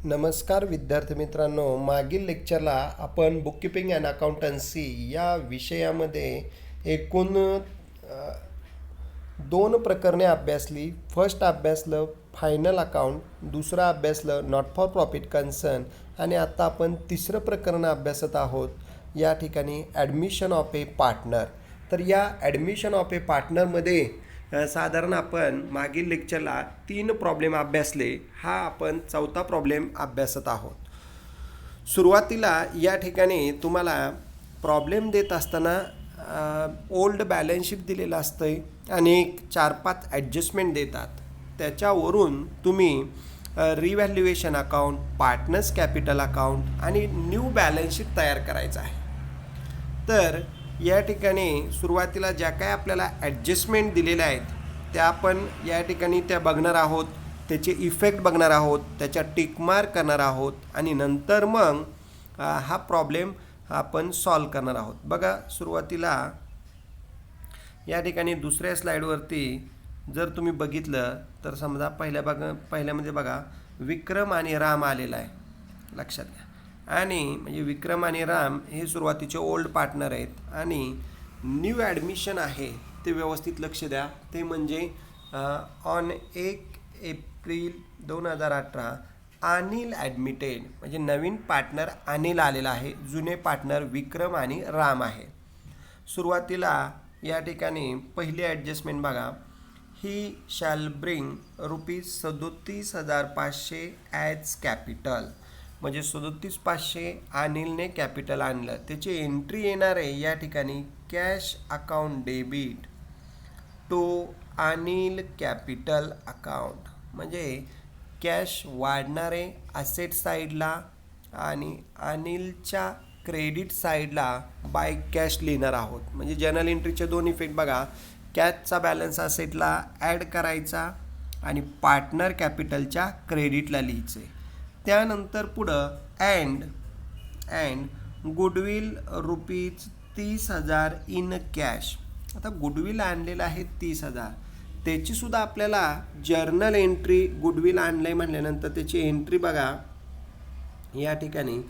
नमस्कार विद्यार्थी मित्रांनो, मागील लेक्चरला आपण बुककीपिंग अँड अकाउंटन्सी या विषयामध्ये एकूण दोन प्रकरणे अभ्यासली. फर्स्ट अभ्यासलं फायनल अकाउंट, दुसरं अभ्यासलं नॉट फॉर प्रॉफिट कन्सर्न आणि आता आपण तिसरं प्रकरण अभ्यासत आहोत. या ठिकाणी ॲडमिशन ऑफ ए पार्टनर. तर या ॲडमिशन ऑफ ए पार्टनरमध्ये साधारण आपण मागील लेक्चरला 3 प्रॉब्लेम अभ्यासले. हा आपण चौथा प्रॉब्लेम अभ्यासत आहोत. सुरुवातीला या ठिकाणी तुम्हाला प्रॉब्लेम देत असताना ओल्ड बॅलन्स शीट दिलेलं असतं आणि 4-5 ॲडजस्टमेंट देतात. त्याच्यावरून तुम्ही revaluation account, partners capital account आणि न्यू बॅलन्स शीट तयार करायचं आहे. तर या ठिकाणी सुरुवातीला ज्या काय आपल्याला ॲडजस्टमेंट दिलेल्या आहेत त्या आपण या ठिकाणी त्या बघणार आहोत, त्याचे इफेक्ट बघणार आहोत, त्याच्या टिकमार्क करणार आहोत आणि नंतर मग हा प्रॉब्लेम आपण सॉल्व करणार आहोत. बघा, सुरुवातीला या ठिकाणी दुसऱ्या स्लाईडवरती जर तुम्ही बघितलं तर समजा पहिल्यामध्ये बघा विक्रम आणि राम आलेला आहे, लक्षात घ्या. आणि म्हणजे विक्रम आणि राम हे सुरुवातीचे ओल्ड पार्टनर आहेत आणि न्यू ॲडमिशन आहे ते व्यवस्थित लक्ष द्या. ते म्हणजे ऑन 1 एप्रिल 2018 अनिल ॲडमिटेड, म्हणजे नवीन पार्टनर अनिल आलेला आहे, जुने पार्टनर विक्रम आणि राम आहे. सुरुवातीला या ठिकाणी पहिली ॲडजस्टमेंट बघा, ही शॅल ब्रिंग ₹37,500 ॲज कॅपिटल, म्हणजे 37,500 अनिलने कॅपिटल आणलं. त्याची एंट्री येणार आहे या ठिकाणी cash account debit to Anil capital account, म्हणजे कॅश वाढणार आहे असेट साईडला आणि अनिलच्या क्रेडिट साईडला बाय कॅश लिहिणार आहोत. म्हणजे जर्नल एंट्रीचे 2 इफेक्ट बघा, कॅशचा बॅलन्स असेटला ॲड करायचा आणि पार्टनर कॅपिटलच्या क्रेडिटला लिहायचे. त्यानंतर पुढं अँड गुडविल ₹30,000 इन कॅश. आता गुडविल आणलेलं आहे 30,000, त्याचीसुद्धा आपल्याला जर्नल एंट्री गुडविल आणलं आहे म्हटल्यानंतर त्याची एंट्री बघा या ठिकाणी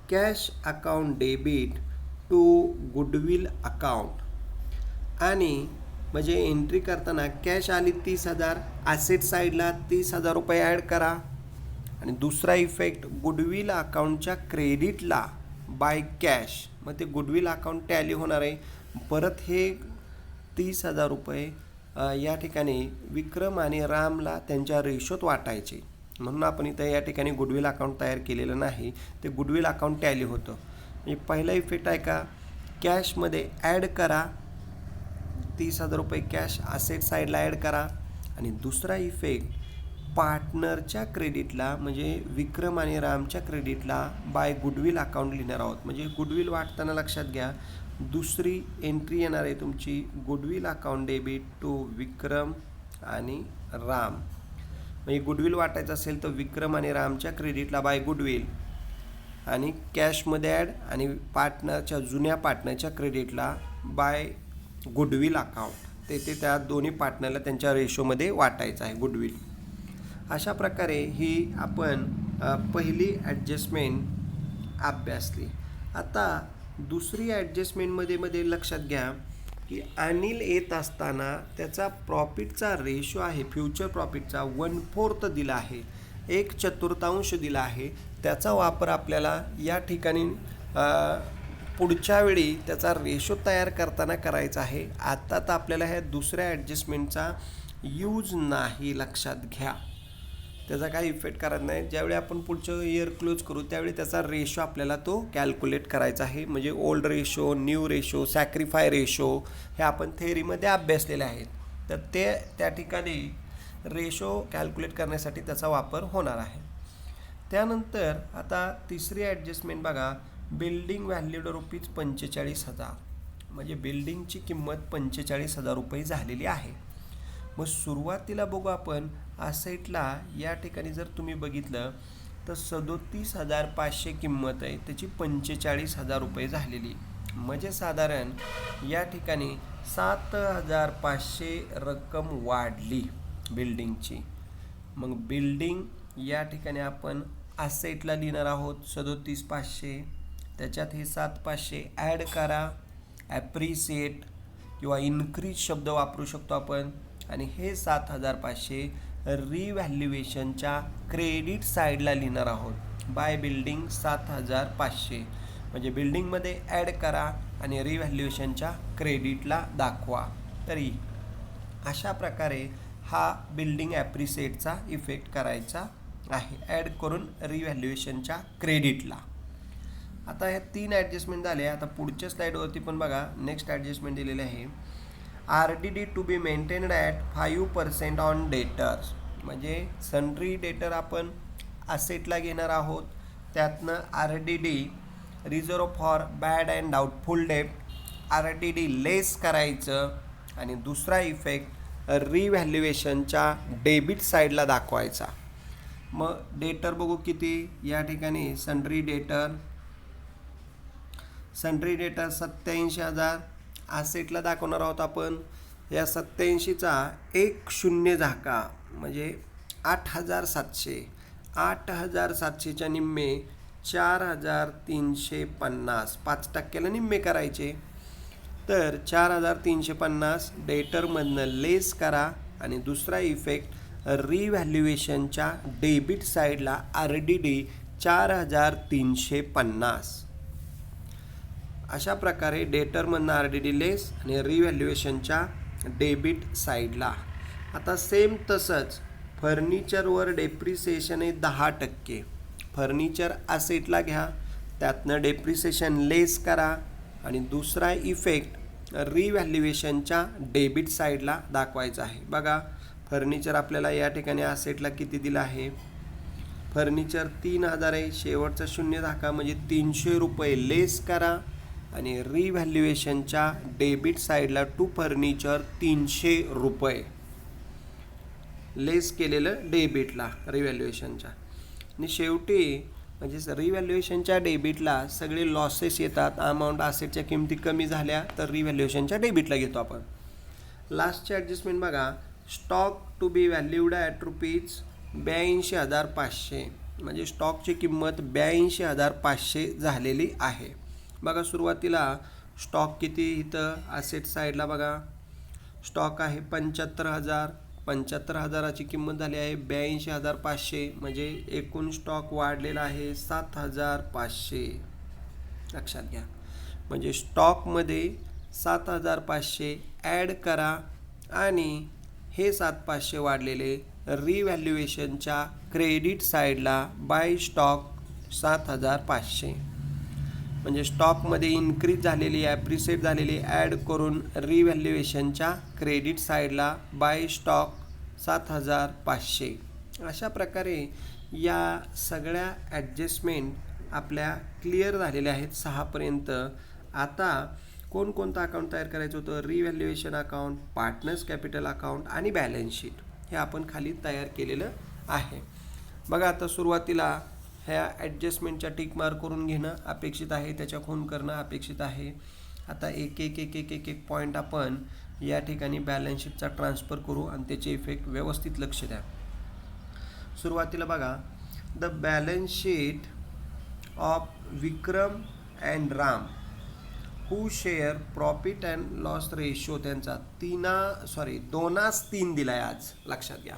cash account debit to goodwill account. आणि म्हणजे एंट्री करताना कॅश आली 30,000, ॲसेट साईडला ₹30,000 ॲड करा आणि दुसरा इफेक्ट गुडविल अकाउंटच्या क्रेडिटला बाय कॅश, मग ते गुडविल अकाउंट टॅली होणार आहे. परत हे ₹30,000 या ठिकाणी विक्रम आणि रामला त्यांच्या रेशोत वाटायचे, म्हणून आपण इथं या ठिकाणी गुडविल अकाउंट तयार केलेलं नाही, ते गुडविल अकाउंट टॅली होतं. म्हणजे पहिला इफेक्ट आहे का, कॅशमध्ये ॲड करा ₹30,000 कॅश असेट साईडला ॲड करा आणि दुसरा इफेक्ट पार्टनरच्या क्रेडिटला म्हणजे विक्रम आणि रामच्या क्रेडिटला बाय गुडविल अकाउंट लिहिणार आहोत. म्हणजे गुडविल वाटताना लक्षात घ्या दुसरी एंट्री येणार आहे तुमची गुडविल अकाउंट डेबिट टू विक्रम आणि राम. म्हणजे गुडविल वाटायचं असेल तर विक्रम आणि रामच्या क्रेडिटला बाय गुडविल आणि कॅशमध्ये ॲड आणि जुन्या पार्टनरच्या क्रेडिटला बाय गुडविल अकाउंट, ते त्या दोन्ही पार्टनरला त्यांच्या रेशोमध्ये वाटायचं आहे गुडविल. अशा प्रकारे ही आपण पहिली ॲडजस्टमेंट अभ्यासली. आता दुसरी ॲडजस्टमेंटमध्ये लक्षात घ्या की अनिल येत असताना त्याचा प्रॉफिटचा रेशो आहे, फ्युचर प्रॉफिटचा 1/4 दिला आहे, 1/4 दिला आहे. त्याचा वापर आपल्याला या ठिकाणी पुढच्या वेळी त्याचा रेशो तयार करताना करायचा आहे. आता तर आपल्याला ह्या दुसऱ्या ॲडजस्टमेंटचा यूज नाही, लक्षात घ्या, त्याचा काही इफेक्ट करत नाही. ज्यावेळी आपण पुढचं इयर क्लोज करू त्यावेळी त्याचा रेशो आपल्याला तो कॅल्क्युलेट करायचा आहे. म्हणजे old ratio, new ratio, sacrifice ratio हे आपण थेअरीमध्ये अभ्यासलेले आहेत. तर त्या ठिकाणी रेशो कॅल्क्युलेट करण्यासाठी त्याचा वापर होणार आहे. त्यानंतर आता तिसरी ॲडजस्टमेंट बघा, बिल्डिंग व्हॅल्यूड ₹45,000, म्हणजे बिल्डिंगची किंमत ₹45,000 झालेली आहे. मग सुरुवातीला बघू आपण असेटला या ठिकाणी जर तुम्ही बघितलं तर 37,500 किंमत आहे, त्याची ₹45,000 झालेली, म्हणजे साधारण या ठिकाणी 7,500 रक्कम वाढली बिल्डिंगची. मग बिल्डिंग या ठिकाणी आपण असेटला लिहिणार आहोत 37,500. त्याच्यात हे 7,500 ॲड करा. ॲप्रिसिएट किंवा इन्क्रीज शब्द वापरू शकतो आपण. आणि हे 7,500 रिव्हॅल्युएशनच्या क्रेडिट साईडला लिहिणार आहोत. बाय बिल्डिंग 7,500 म्हणजे बिल्डिंगमध्ये ॲड करा आणि रिव्हॅल्युएशनच्या क्रेडिटला दाखवा. तरी अशा प्रकारे हा बिल्डिंग ॲप्रिसिएटचा इफेक्ट करायचा आहे, ॲड करून रिव्हॅल्युएशनच्या क्रेडिटला. आता हे 3 ॲडजस्टमेंट झाले. आता पुढच्या स्लाईडवरती पण बघा नेक्स्ट ॲडजस्टमेंट दिलेले आहे. RDD to be maintained at 5% on debtors. म्हणजे सन्ड्री डेटर आपण असेटला घेणार आहोत. त्यातनं RDD reserve for bad and doubtful debt RDD less करायचं आणि दुसरा इफेक्ट रिव्हॅल्युएशनच्या डेबिट साईडला दाखवायचा. मग डेटर बघू किती या ठिकाणी. सन्ड्री डेटर 87,000 असेटला दाखवणार आहोत आपण. या 87चा 1 शून्य झाका म्हणजे 8,700. 8,700च्या निम्मे 4,350. 5% निम्मे करायचे. तर 4,350 डेटरमधनं लेस करा आणि दुसरा इफेक्ट रिव्हॅल्युएशनच्या डेबिट साईडला RDD 4,350. अशा प्रकारे डेटरमधनं RDD लेस आणि रिव्हॅल्युएशनच्या डेबिट साईडला. आता सेम तसंच फर्निचरवर डेप्रिसिएशन आहे 10%. फर्निचर असेटला घ्या, त्यातनं डेप्रिसिएशन लेस करा आणि दुसरा इफेक्ट रिव्हॅल्युएशनच्या डेबिट साईडला दाखवायचा आहे. बघा फर्निचर आपल्याला या ठिकाणी असेटला किती दिलं आहे. फर्निचर 3,000 आहे. शेवटचा शून्य धाका म्हणजे 300 रुपये लेस करा आणि रिव्हॅल्युएशनच्या डेबिट साईडला टू फर्निचर 300 रुपये लेस केलेलं डेबिटला रिव्हॅल्युएशनच्या. आणि शेवटी म्हणजे रिव्हॅल्युएशनच्या डेबिटला सगळे लॉसेस येतात. अमाऊंट असेटच्या किमती कमी झाल्या तर रिव्हॅल्युएशनच्या डेबिटला घेतो आपण. लास्टचे ॲडजस्टमेंट बघा. Stock to be valued at ₹82,500 म्हणजे स्टॉकची किंमत 82,500 झालेली आहे. बघा सुरुवातीला स्टॉक किती इथं असेट साईडला बघा स्टॉक आहे 75,000. 75,000ची किंमत झाली आहे 82,500 म्हणजे एकूण स्टॉक वाढलेला आहे 7,500. लक्षात घ्या. म्हणजे स्टॉकमध्ये 7,500 ॲड करा आणि हे 7,500 वाढलेले रिव्हॅल्युएशनच्या क्रेडिट साईडला बाय स्टॉक 7,500 म्हणजे स्टॉकमध्ये इन्क्रीज झालेली ॲप्रिसिएट झालेली ॲड करून रिव्हॅल्युएशनच्या क्रेडिट साईडला बाय स्टॉक 7,500. अशा प्रकारे या सगळ्या ॲडजस्टमेंट आपल्या क्लिअर झालेल्या आहेत 6पर्यंत. आता कोणकोणतं अकाउंट तयार करायचं होतं. Revaluation account, partners capital account आणि बॅलन्स शीट हे आपण खाली तयार केलेलं आहे. बघा आता सुरुवातीला ह्या ॲडजस्टमेंटच्या टिक मार्क करून घेणं अपेक्षित आहे, त्याच्या खून करणं अपेक्षित आहे. आता एक एक पॉईंट आपण या ठिकाणी बॅलन्स शीटचा ट्रान्सफर करू आणि त्याचे इफेक्ट व्यवस्थित लक्ष द्या. सुरुवातीला बघा the balance sheet of Vikram and Ram who share profit and loss ratio त्यांचा 2:3 दिला आहे आज. लक्षात घ्या.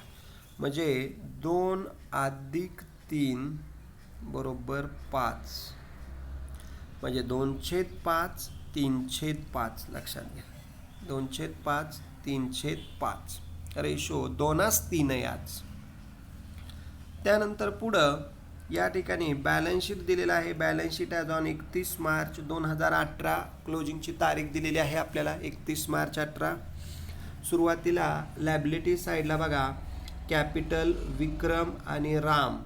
म्हणजे 2 + 3 = 5 म्हणजे 2/5 3/5. लक्षात घ्या 2/5 3/5 रेशो 2:3 आहे आज. त्यानंतर पुढं या ठिकाणी बॅलन्स शीट दिलेलं आहे. Balance sheet as on 31 March 2018 क्लोजिंगची तारीख दिलेली आहे आपल्याला 31 मार्च 18. सुरुवातीला लॅबिलिटी साईडला बघा कॅपिटल विक्रम आणि राम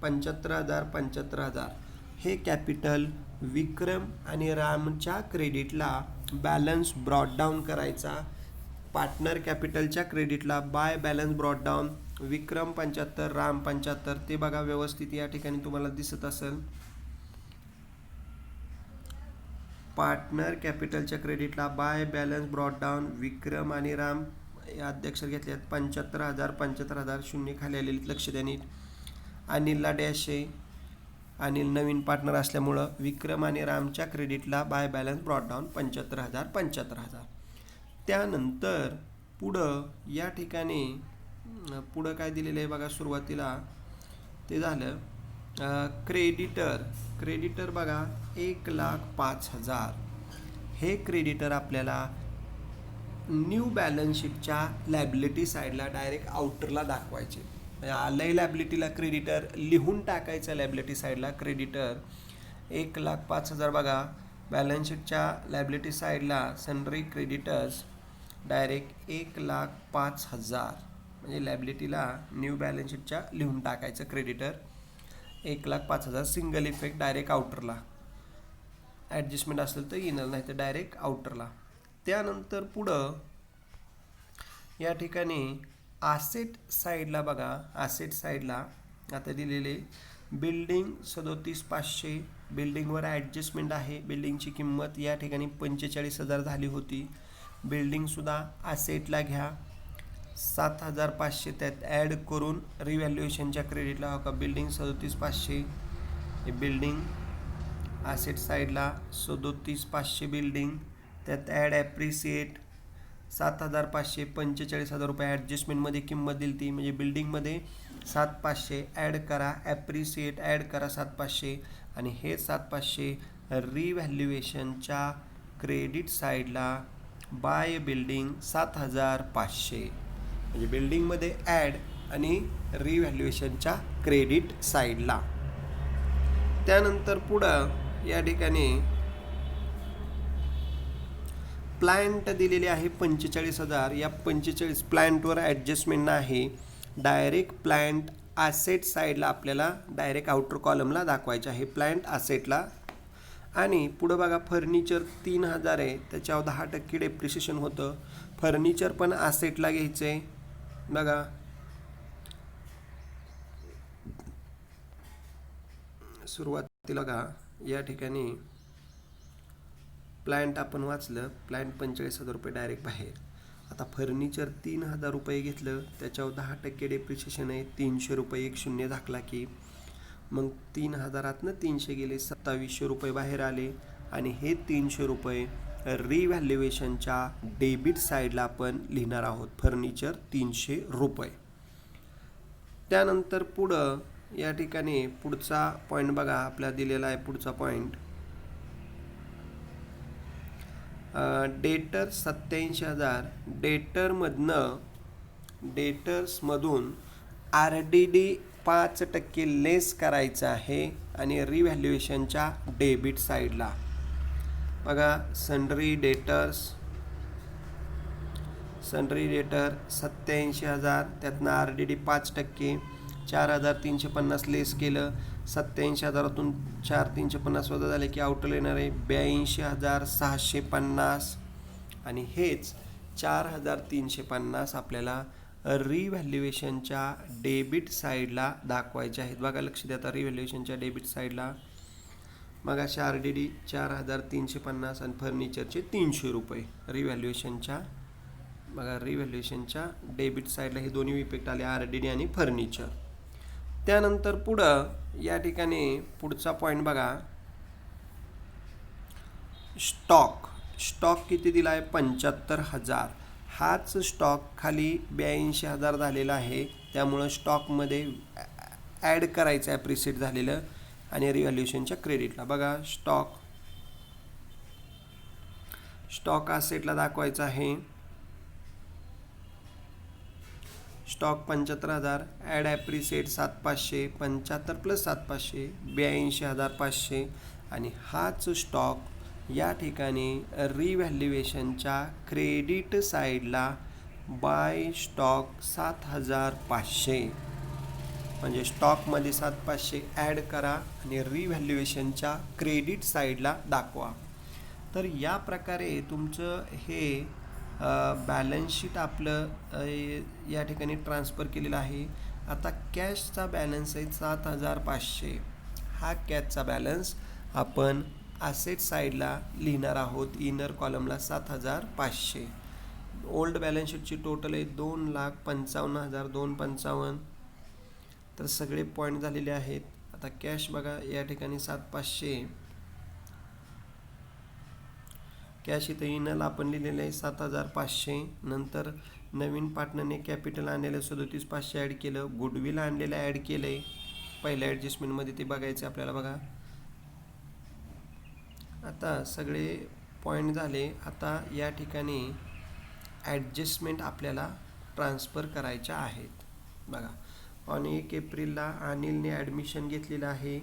75,000 हे कॅपिटल विक्रम आणि रामच्या क्रेडिटला बॅलन्स ब्रॉट डाऊन करायचा. पार्टनर कॅपिटलच्या क्रेडिटला बाय बॅलन्स ब्रॉट डाऊन विक्रम 75 राम 75 ते बघा व्यवस्थित या ठिकाणी तुम्हाला दिसत असेल. पार्टनर कॅपिटलच्या क्रेडिटला बाय बॅलन्स ब्रॉट डाऊन विक्रम आणि राम या अध्यक्षर घेतले आहेत 75,000 75,000 शून्य खाली आलेली लक्ष द्या नीट. अनिलला डॅश आहे, अनिल नवीन पार्टनर असल्यामुळं विक्रम आणि रामच्या क्रेडिटला बाय बॅलन्स ब्रॉट डाऊन 75,000. त्यानंतर पुढं या ठिकाणी पुढं काय दिलेलं आहे बघा, सुरुवातीला ते झालं क्रेडिटर बघा 1,05,000. हे क्रेडिटर आपल्याला न्यू बॅलन्स शीटच्या लॅबिलिटी साईडला डायरेक्ट आउटरला दाखवायचे. आलंय लॅबिलिटीला क्रेडिटर लिहून टाकायचं लॅबिलिटी साईडला क्रेडिटर 1,05,000 बघा. बॅलन्स शीटच्या लॅबिलिटी साईडला सनरी क्रेडिटर्स डायरेक्ट 1,05,000 म्हणजे लॅबिलिटीला न्यू बॅलन्स शीटच्या लिहून टाकायचं क्रेडिटर 1,05,000. सिंगल इफेक्ट डायरेक्ट आउटरला, ॲडजस्टमेंट असेल तर येणार, नाही तर डायरेक्ट आउटरला. त्यानंतर पुढं या ठिकाणी आसेट साईडला बघा, आसेट साईडला आता दिलेले बिल्डिंग 37,500. बिल्डिंगवर ॲडजस्टमेंट आहे. बिल्डिंगची किंमत या ठिकाणी 45,000 झाली होती. बिल्डिंगसुद्धा आसेटला घ्या, 7,500 त्यात ॲड करून रिव्हॅल्युएशनच्या क्रेडिटला. हो का, बिल्डिंग 37,500 हे बिल्डिंग आसेट साईडला 37,500 बिल्डिंग, त्यात ॲड ॲप्रिसिएट 7,500, 45,000 रुपये ॲडजस्टमेंटमध्ये किंमत दिली ती, म्हणजे बिल्डिंगमध्ये 7,500 ॲड करा, ॲप्रिसिएट ॲड करा 7,500 आणि हे 7,500 रिव्हॅल्युएशनच्या क्रेडिट साईडला बाय बिल्डिंग 7,500 म्हणजे बिल्डिंगमध्ये ॲड आणि रिव्हॅल्युएशनच्या क्रेडिट साईडला. त्यानंतर पुढं या ठिकाणी प्लांट दिलेली आहे 45,000. या 45 प्लांटवर ॲडजस्टमेंट नाही, डायरेक्ट प्लांट ॲसेट साईडला आपल्याला डायरेक्ट आउटर कॉलमला दाखवायचे आहे प्लांट ॲसेटला. आणि पुढं बघा फर्निचर 3,000 आहे, त्याच्यावर 10% डेप्रिसिएशन होतं. फर्निचर पण ॲसेटला घ्यायचं आहे बघा. सुरुवातीला बघा या ठिकाणी प्लांट आपण वाचलं, प्लांट 45,000 रुपये डायरेक्ट बाहेर. आता फर्निचर 3,000 रुपये घेतलं, त्याच्यावर 10% डेप्रिसिएशन आहे, 300 रुपये एक शून्य दाखला की मग 3,000तनं 300 गेले, 2,700 रुपये बाहेर आले. आणि हे 300 रुपये रिव्हॅल्युएशनच्या डेबिट साईडला आपण लिहिणार आहोत, फर्निचर 300 रुपये. त्यानंतर पुढं या ठिकाणी पुढचा पॉईंट बघा आपल्याला दिलेला आहे. पुढचा पॉईंट डेटर 87,000. डेटर्समधून RDD 5% लेस करायचं आहे आणि रिव्हॅल्युएशनच्या डेबिट साईडला बघा. सनरी डेटर 87,000, त्यातनं RDD 5%, 4,350 लेस केलं. 87,000तून 4,350 वजा झाले की आउटर येणार आहे 82,650 आणि हेच 4,350 आपल्याला रिव्हॅल्युएशनच्या डेबिट साईडला दाखवायचे आहेत. बघा लक्ष द्या आता रिव्हॅल्युएशनच्या डेबिट साईडला मग अशा RDD 4,350 आणि फर्निचरचे 300 रुपये रिव्हॅल्युएशनच्या बघा. रिव्हॅल्युएशनच्या डेबिट साईडला हे दोन्ही इफेक्ट आले, RDD आणि फर्निचर. त्यानंतर पुढं या ठिकाणी पुढचा पॉईंट बघा. स्टॉक किती दिला आहे 75,000. हाच स्टॉक खाली 82,000 झालेला आहे, त्यामुळं स्टॉकमध्ये ॲड करायचं ॲप्रिशिएट झालेलं आणि रिव्हॅल्युएशनच्या क्रेडिटला बघा. स्टॉक ॲसेटला दाखवायचा आहे. स्टॉक 75,000, ॲड ॲप्रिसिएट 7,500, 75 + 7,500 82,500 आणि हाच स्टॉक या ठिकाणी रिव्हॅल्युएशनच्या क्रेडिट साईडला बाय स्टॉक 7,500 म्हणजे स्टॉकमध्ये 7,500 ॲड करा आणि रिव्हॅल्युएशनच्या क्रेडिट साईडला दाखवा. तर या प्रकारे तुमचं हे बॅलन्स शीट आपलं या ठिकाणी ट्रान्सफर केलेलं आहे. आता कॅशचा बॅलन्स आहे 7,500. हा कॅशचा बॅलन्स आपण ॲसेट साईडला लिहिणार आहोत, इनर कॉलमला 7,500. ओल्ड बॅलन्स शीटची टोटल आहे 2,55,255. तर सगळे पॉईंट झालेले आहेत. आता कॅश बघा या ठिकाणी 7,500 कॅश इथं इनल आपण लिहिलेलं आहे 7,500. नंतर नवीन पार्टनरने कॅपिटल आणलेलं 37,500 ॲड केलं, गुडविल आणलेलं ॲड केलं आहे पहिल्या ॲडजस्टमेंटमध्ये, ते बघायचं आपल्याला. बघा आता सगळे पॉईंट झाले. आता या ठिकाणी ॲडजस्टमेंट आपल्याला ट्रान्सफर करायच्या आहेत. बघा ऑन 1 एप्रिलला अनिलने ॲडमिशन घेतलेलं आहे.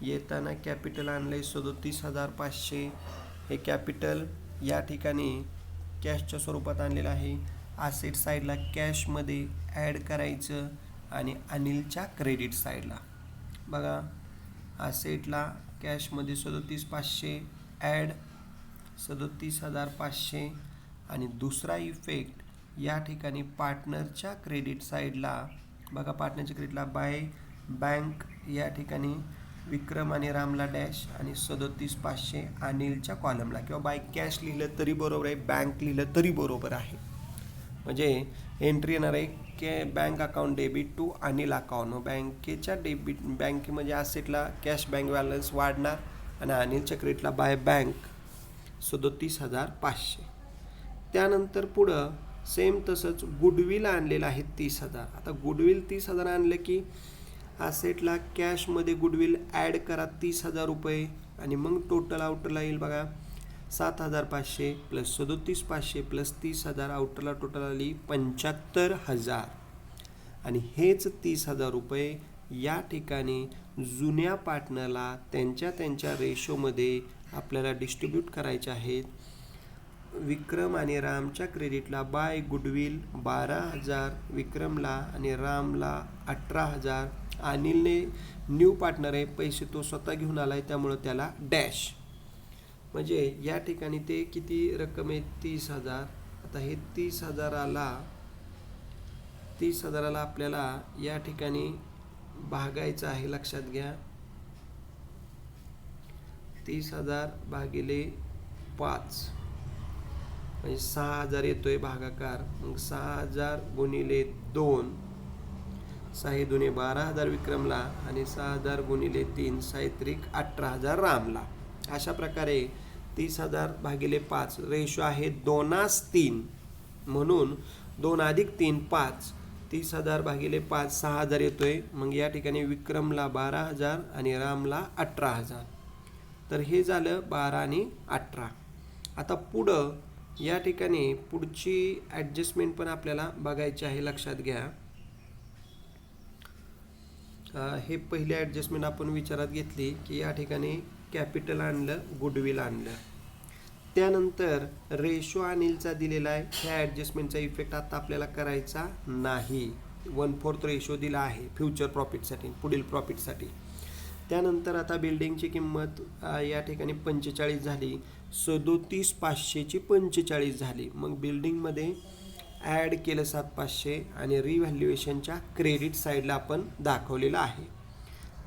येताना कॅपिटल आणलं आहे 37,500. हे कॅपिटल या ठिकाणी कॅशच्या स्वरूपात आणलेलं आहे. ॲसेट साईडला कॅशमध्ये ॲड करायचं आणि अनिलच्या क्रेडिट साईडला बघा ॲसेटला कॅशमध्ये 37,500 ॲड 37,500 आणि दुसरा इफेक्ट या ठिकाणी पार्टनरच्या क्रेडिट साईडला बघा, पार्टनरच्या क्रेडिटला बाय बँक या ठिकाणी विक्रम आणि रामला डॅश आणि 37,500 अनिलच्या कॉलमला, किंवा बाय कॅश लिहिलं तरी बरोबर आहे, बँक लिहिलं तरी बरोबर आहे. म्हणजे एंट्री येणार आहे की bank account debit to Anil account. बँकेच्या डेबिट बँकेमध्ये ॲसेटला कॅश बँक बॅलन्स वाढणार आणि अनिलच्या क्रेडिटला बाय बँक 37,500. त्यानंतर पुढं सेम तसंच गुडविल आणलेलं आहे 30,000. आता गुडविल 30,000 आणलं की ॲसेटला कॅशमध्ये गुडविल ॲड करा 30,000 रुपये आणि मग टोटल आउटरला येईल बघा 7,500 प्लस 37,500 प्लस 30,000, आउटरला टोटल आली 75,000. आणि हेच 30,000 रुपये या ठिकाणी जुन्या पार्टनरला त्यांच्या रेशोमध्ये आपल्याला डिस्ट्रीब्यूट करायचे आहेत. विक्रम आणि रामच्या क्रेडिटला बाय गुडविल 12,000, विक्रमला आणि रामला 18,000. अनिलने न्यू पार्टनर आहे, पैसे तो स्वतः घेऊन आला आहे त्यामुळं त्याला डॅश. म्हणजे या ठिकाणी ते किती रक्कम आहे 30,000. आता हे 30,000ला आपल्याला या ठिकाणी भागायचं आहे, लक्षात घ्या. 30,000 भागिले 5 म्हणजे 6,000 येतोय भागाकार. मग 6,000 गुणिले 2, 6 दुने 12,000 विक्रमला आणि 6,000 गुणिले 3 साहित्रिक 18,000 रामला. अशा प्रकारे 30,000 भागिले 5 रेशो आहे 2:3, म्हणून 2 + 3 5. 30,000 भागिले 5 6,000 येतोय. मग या ठिकाणी विक्रमला 12,000 आणि रामला 18,000. तर हे झालं 12 आणि 18. आता पुढं या ठिकाणी पुढची ॲडजस्टमेंट पण आपल्याला बघायची आहे, लक्षात घ्या. हे पहिली ॲडजस्टमेंट आपण विचारात घेतली की या ठिकाणी कॅपिटल आणलं, गुडविल आणलं. त्यानंतर रेशो अनिलचा दिलेला आहे. ह्या ॲडजस्टमेंटचा इफेक्ट आता आपल्याला करायचा नाही. 1/4 रेशो दिला आहे फ्युचर प्रॉफिटसाठी, पुढील प्रॉफिटसाठी. त्यानंतर आता बिल्डिंगची किंमत या ठिकाणी 45 झाली, 37,500ची 45 झाली. मग बिल्डिंगमध्ये ॲड केलं 7,500 आणि रिव्हॅल्युएशनच्या क्रेडिट साईडला आपण दाखवलेलं आहे.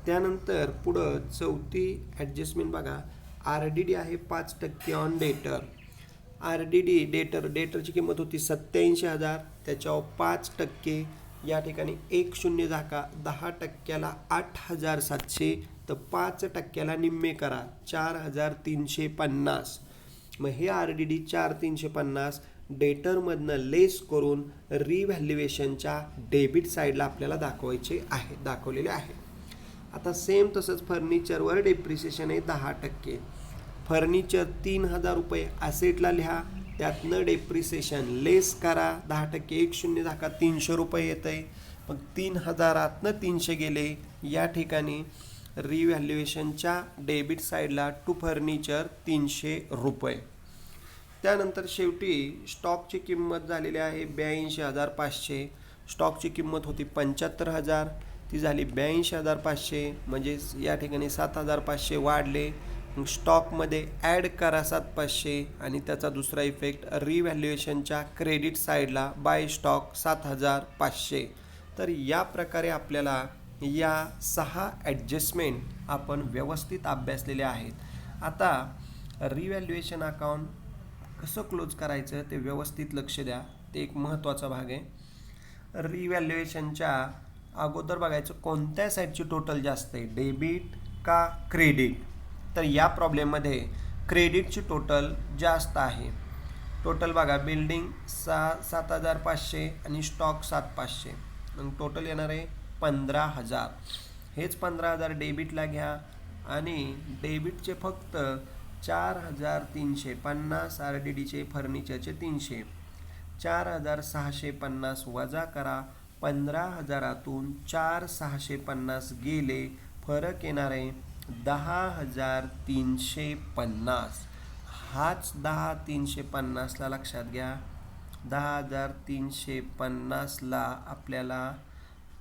त्यानंतर पुढं चौथी ॲडजस्टमेंट बघा, RDD आहे 5% ऑन डेटर. RDD डेटरची किंमत होती 87,000, त्याच्यावर 5% या ठिकाणी 10 झाका 10%ला 8,700, तर 5%ला निम्मे करा 4,350. मग हे RDD 4,350 डेटरमधनं लेस करून रिव्हॅल्युएशनच्या डेबिट साईडला आपल्याला दाखवलेले आहे. आता सेम तसंच फर्निचरवर डेप्रिसिएशन आहे 10%. फर्निचर 3,000 रुपये ॲसेटला लिहा, त्यातनं डेप्रिसिएशन लेस करा 10%, 10 झाका 300 रुपये येतं आहे. मग 3,000तनं 300 गेले, या ठिकाणी रिव्हॅल्युएशनच्या डेबिट साईडला टू फर्निचर 300 रुपये. त्यानंतर शेवटी स्टॉकची किंमत झालेली आहे 82,500. स्टॉकची किंमत होती 75,000, ती झाली 82,500. म्हणजे या ठिकाणी 7,500 वाढले. मग स्टॉकमध्ये ॲड करा 7,500 आणि त्याचा दुसरा इफेक्ट रिव्हॅल्युएशनच्या क्रेडिट साईडला बाय स्टॉक 7,500. तर या प्रकारे आपल्याला या 6 ॲडजस्टमेंट आपण व्यवस्थित अभ्यासलेले आहेत. आता रिव्हॅल्युएशन अकाउंट कसं क्लोज करायचं ते व्यवस्थित लक्ष द्या, ते एक महत्त्वाचा भाग आहे. रिव्हॅल्युएशनच्या अगोदर बघायचं कोणत्या साईडची टोटल जास्त आहे, डेबिट का क्रेडिट. तर या प्रॉब्लेममध्ये क्रेडिटची टोटल जास्त आहे. टोटल बघा, बिल्डिंग 7,500 आणि स्टॉक 7,500, मग टोटल येणार आहे 15,000. हेच 15,000 डेबिटला घ्या आणि डेबिटचे फक्त 4,350, RDDचे फर्निचरचे 300, 4,650 वजा करा. 15,000तून 4,650 गेले, फरक येणार आहे 10,350. हाच 10,350ला लक्षात घ्या. 10,350ला आपल्याला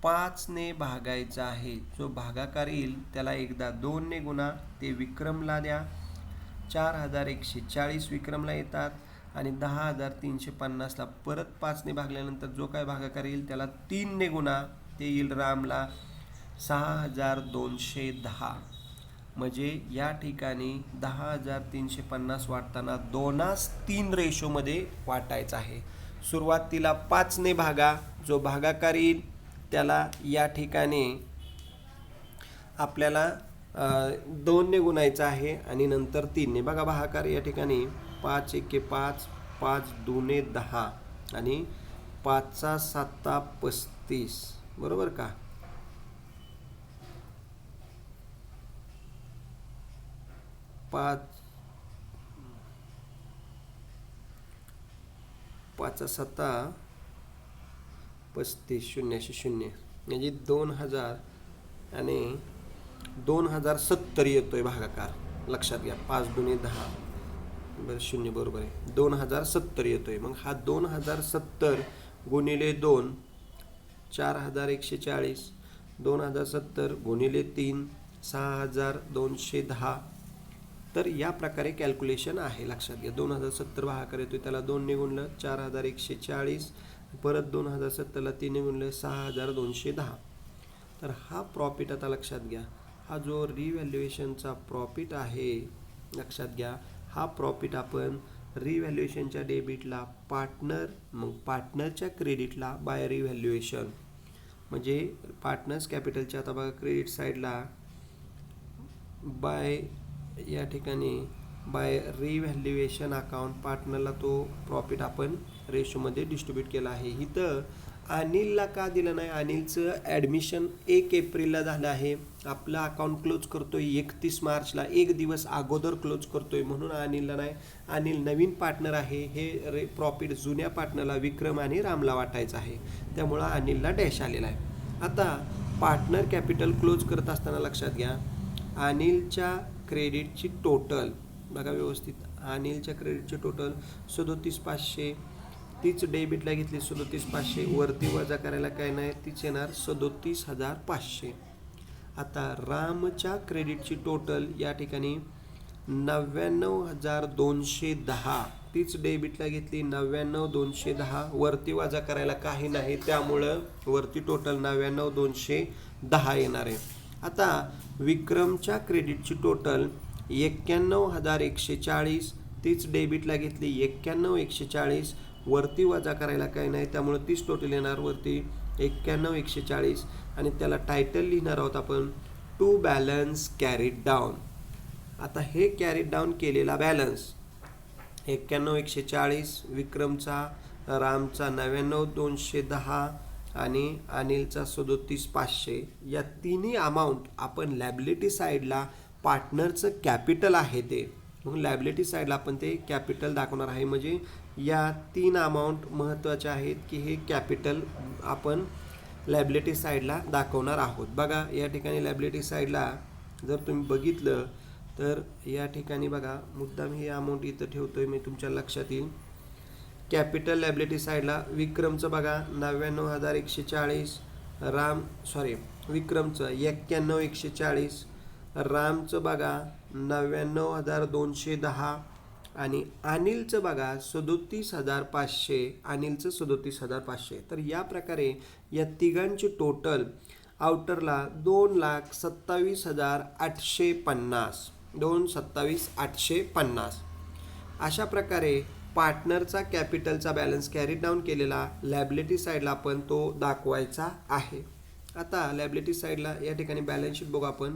5ने भागायचं आहे. जो भागाकार येईल त्याला एकदा 2ने गुणा, ते विक्रमला द्या. 4,140 विक्रमला येतात आणि 10,350ला परत 5ने भागल्यानंतर जो काय भागाकार येईल त्याला 3ने गुणा, ते येईल रामला 6,210. म्हणजे या ठिकाणी 10,350 वाटताना 2:3 रेशोमध्ये वाटायचं आहे. सुरुवातीला 5ने भागा, जो भागाकार येईल त्याला या ठिकाणी आपल्याला 2ने गुणायचं आहे आणि नंतर 3ने. बघा भागाकार या ठिकाणी 5 एके 5, 5 दुने 10 आणि 5 7 35, बरोबर का. 5 7 35, 0 म्हणजे 2,000 आणि 2,070 येतोय भागाकार. लक्षात घ्या, 5 दुने 10 बरं 0, बरोबर आहे, 2,070 येतोय. मग हा 2,070 गुणिले 2, 4,140, 2,070 गुणिले 3, 6,210. तर या प्रकारे कॅल्क्युलेशन आहे. लक्षात घ्या, 2,070 भागाकार येतोय, त्याला 2ने गुणलं 4,140, परत 2,070ला 3ने गुणलं 6,210. तर हा प्रॉफिट आता लक्षात घ्या, हा जो रिव्हॅल्युएशनचा प्रॉफिट आहे, लक्षात घ्या, हा प्रॉफिट आपण रिव्हॅल्युएशनच्या डेबिटला पार्टनर, मग पार्टनरच्या क्रेडिटला बाय रिव्हॅल्युएशन. म्हणजे पार्टनर्स कॅपिटलच्या आता बघा क्रेडिट साईडला बाय, या ठिकाणी बाय रिव्हॅल्युएशन अकाउंट पार्टनरला तो प्रॉफिट आपण रेशोमध्ये डिस्ट्रीब्यूट केला आहे. इथं अनिलला का दिलं नाही, अनिलचं ॲडमिशन 1 एप्रिलला झालं आहे. आपलं अकाउंट क्लोज करतोय 31 मार्चला, एक दिवस अगोदर क्लोज करतोय, म्हणून अनिलला नाही. अनिल नवीन पार्टनर आहे, हे प्रॉफिट जुन्या पार्टनरला विक्रम आणि रामला वाटायचं आहे, त्यामुळं अनिलला डॅश आलेला आहे. आता पार्टनर कॅपिटल क्लोज करत असताना लक्षात घ्या, अनिलच्या क्रेडिटची टोटल बघा व्यवस्थित, अनिलच्या क्रेडिटची टोटल 37,500, तीच डेबिटला घेतली 37,500, वरती वजा करायला काय नाही, तीच येणार 37,500. आता रामच्या क्रेडिटची टोटल या ठिकाणी 99,210, तीच डेबिटला घेतली 99,210, वरती वजा करायला काही नाही, त्यामुळं वरती टोटल 99,210 येणार आहे. आता विक्रमच्या क्रेडिटची टोटल 91,140, तीच डेबिटला घेतली 91,140, वरती वजा करायला काही नाही, त्यामुळे तीच टोटल येणार वरती 91,140 आणि त्याला टायटल लिहिणार आहोत आपण टू बॅलन्स कॅरीड डाऊन. आता हे कॅरीड डाऊन केलेला बॅलन्स 91,140 विक्रमचा, रामचा 99,210 आणि अनिलचा 37,500, या तिन्ही अमाऊंट आपण लॅबिलिटी साईडला पार्टनरचं कॅपिटल आहे ते, मग लॅबिलिटी साईडला आपण ते कॅपिटल दाखवणार आहे. म्हणजे या 3 अमाऊंट महत्त्वाच्या आहेत की हे कॅपिटल आपण लॅबिलिटी साईडला दाखवणार आहोत. बघा या ठिकाणी लॅबिलिटी साईडला जर तुम्ही बघितलं तर या ठिकाणी बघा, मुद्दाम हे अमाऊंट इथं ठेवतोय मी, तुमच्या लक्षात येईल. कॅपिटल लॅबिलिटी साईडला विक्रमचं बघा 99,140, विक्रमचं 91,140, रामचं बघा 99,210 आणि अनिलचं बघा 37,500, अनिलचं 37,500. तर या प्रकारे या तिघांची टोटल आउटरला 2,27,850, 2,27,850. अशा प्रकारे पार्टनरचा कॅपिटलचा बॅलन्स कॅरी डाऊन केलेला लॅबिलिटी साईडला आपण तो दाखवायचा आहे. आता लायबिलिटी साईडला या ठिकाणी बॅलन्स शीट बघू आपण.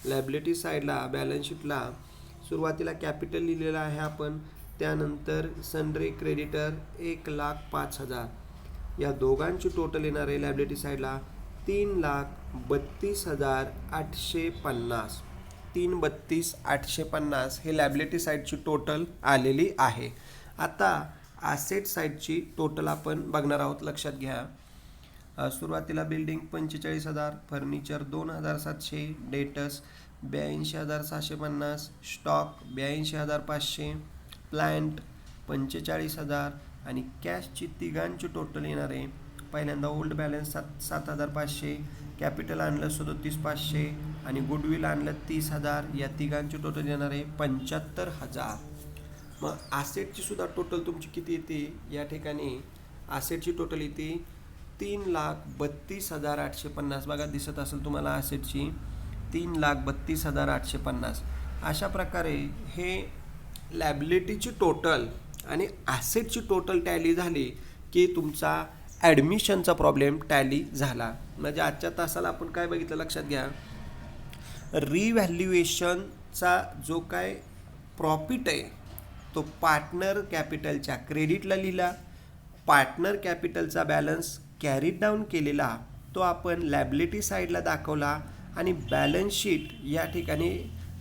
लायबिलिटी साईडला बॅलन्स शीटला सुरुवातीला कॅपिटल लिहिलेलं आहे आपण, त्यानंतर सन्ड्री क्रेडिटर 1,05,000, या दोघांची टोटल येणार आहे लायबिलिटी साईडला 3,32,850. 3,32,850 हे लायबिलिटी साईडची टोटल आलेली आहे. आता ॲसेट साईडची टोटल आपण बघणार आहोत. लक्षात घ्या, सुरुवातीला building 45,000, furniture 2,700, debtors 82,750, stock 82,500, plant 45,000 आणि कॅशची तिघांची टोटल येणार आहे. पहिल्यांदा ओल्ड बॅलन्स 7,500, कॅपिटल आणलं 37,500 आणि गुडविल आणलं 30,000. या तिघांची टोटल येणार आहे 75,000. मग ॲसेटची सुद्धा टोटल तुमची किती येते? या ठिकाणी ॲसेटची टोटल येते 3,32,850. बघा दिसत असेल तुम्हाला ॲसेटची 3,32,850. अशा प्रकारे हे लायबिलिटीची टोटल आणि ॲसेटची टोटल टॅली झाली की तुमचा ॲडमिशनचा प्रॉब्लेम टॅली झाला. म्हणजे आजच्या तासाला आपण काय बघितलं? लक्षात घ्या, रिव्हॅल्युएशनचा जो काय प्रॉफिट आहे तो पार्टनर कॅपिटलच्या क्रेडिटला लिहिला, पार्टनर कॅपिटलचा बॅलन्स कॅरीड डाऊन केलेला तो आपण लायबिलिटी साईडला दाखवला आणि बॅलन्स शीट या ठिकाणी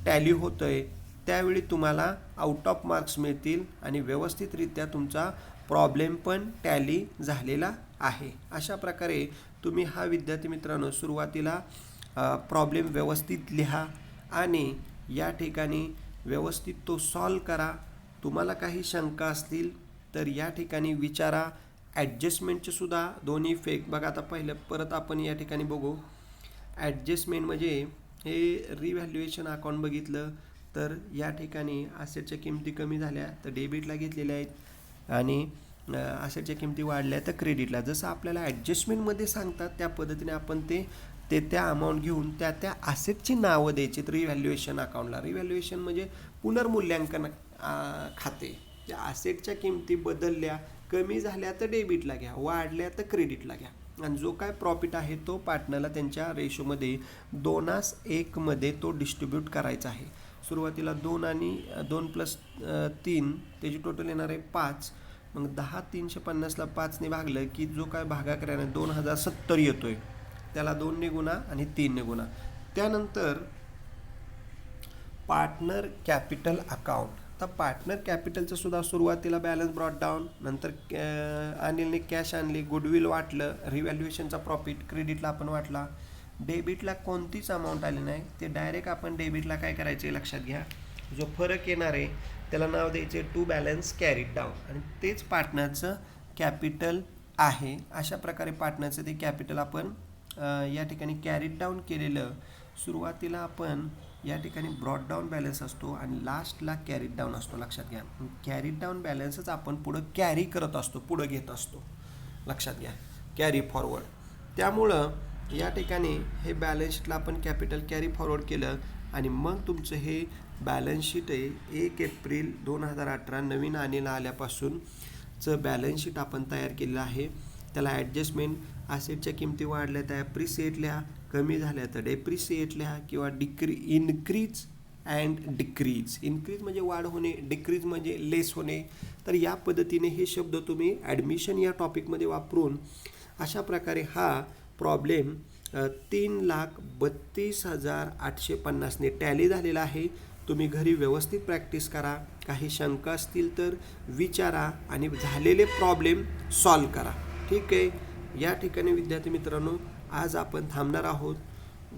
टॅली होतं आहे. त्यावेळी तुम्हाला आउट ऑफ मार्क्स मिळतील आणि व्यवस्थितरित्या तुमचा प्रॉब्लेम पण टॅली झालेला आहे. अशा प्रकारे तुम्ही हा विद्यार्थी मित्रांनो सुरुवातीला प्रॉब्लेम व्यवस्थित लिहा आणि या ठिकाणी व्यवस्थित तो सॉल्व करा. तुम्हाला काही शंका असतील तर या ठिकाणी विचारा. ॲडजस्टमेंटचे सुद्धा दोन्ही फेक बघा. आता पहिलं परत आपण या ठिकाणी बघू. ॲडजस्टमेंट म्हणजे हे रिव्हॅल्युएशन अकाउंट बघितलं तर या ठिकाणी ॲसेटच्या किमती कमी झाल्या तर डेबिटला घेतलेल्या आहेत आणि ॲसेटच्या किमती वाढल्या तर क्रेडिटला. जसं आपल्याला ॲडजस्टमेंटमध्ये सांगतात त्या पद्धतीने आपण त्या अमाऊंट घेऊन त्या ॲसेटची नावं द्यायची रिव्हॅल्युएशन अकाउंटला. रिव्हॅल्युएशन म्हणजे पुनर्मूल्यांकन खाते. त्या ॲसेटच्या किमती बदलल्या, कमी झाल्या तर डेबिटला घ्या, वाढल्या तर क्रेडिटला घ्या आणि जो काय प्रॉफिट आहे तो पार्टनरला त्यांच्या रेशोमध्ये 2:1 मध्ये तो डिस्ट्रीब्यूट करायचा आहे. सुरुवातीला 2 आणि 2+3 त्याची टोटल येणार आहे 5. मग 10,350ला 5ने भागलं की जो काय भागाकाराने 2,070 येतोय त्याला 2ने गुणा आणि 3ने गुणा. त्यानंतर पार्टनर कॅपिटल अकाउंट. तर पार्टनर कॅपिटलचं सुद्धा सुरुवातीला बॅलन्स ब्रॉट डाऊन, नंतर अनिलने कॅश आणली, गुडविल वाटलं, रिव्हॅल्युएशनचा प्रॉफिट क्रेडिटला आपण वाटला. डेबिटला कोणतीच अमाऊंट आली नाही, ते डायरेक्ट आपण डेबिटला काय करायचे लक्षात घ्या, जो फरक येणार आहे त्याला नाव द्यायचे टू बॅलन्स कॅरीड डाऊन आणि तेच पार्टनरचं कॅपिटल आहे. अशा प्रकारे पार्टनरचं ते कॅपिटल आपण या ठिकाणी कॅरीड डाऊन केलेलं. सुरुवातीला आपण या ठिकाणी ब्रॉट डाऊन बॅलन्स असतो आणि लास्टला कॅरीड डाऊन असतो. लक्षात घ्या, कॅरीड डाऊन बॅलन्सच आपण पुढं कॅरी करत असतो, पुढं घेत असतो. लक्षात घ्या, कॅरी फॉरवर्ड. त्यामुळं या ठिकाणी हे बॅलन्स शीटला आपण कॅपिटल कॅरी फॉरवर्ड केलं आणि मग तुमचं हे बॅलन्स शीट आहे 1 एप्रिल 2018 नवीन आणीला आल्यापासूनचं बॅलन्स शीट आपण तयार केलेलं आहे. त्याला ॲडजस्टमेंट, ॲसेटच्या किमती वाढल्या त्या ॲप्रिसिएट लिहा, कमी झाल्या तर डेप्रिसिएट लिहा किंवा इन्क्रीज अँड डिक्रीज. इन्क्रीज म्हणजे वाढ होणे, डिक्रीज म्हणजे लेस होणे. तर या पद्धतीने हे शब्द तुम्ही ॲडमिशन या टॉपिकमध्ये वापरून अशा प्रकारे हा प्रॉब्लेम 3,32,850ने टॅली झालेला आहे. तुम्ही घरी व्यवस्थित प्रॅक्टिस करा. काही शंका असतील तर विचारा आणि झालेले प्रॉब्लेम सॉल्व करा. ठीक आहे. या ठिकाणी विद्यार्थी मित्रांनो आज आपण थांबणार आहोत.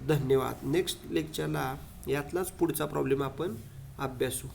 धन्यवाद. नेक्स्ट लेक्चरला यातलाच पुढचा प्रॉब्लेम आपण अभ्यासू.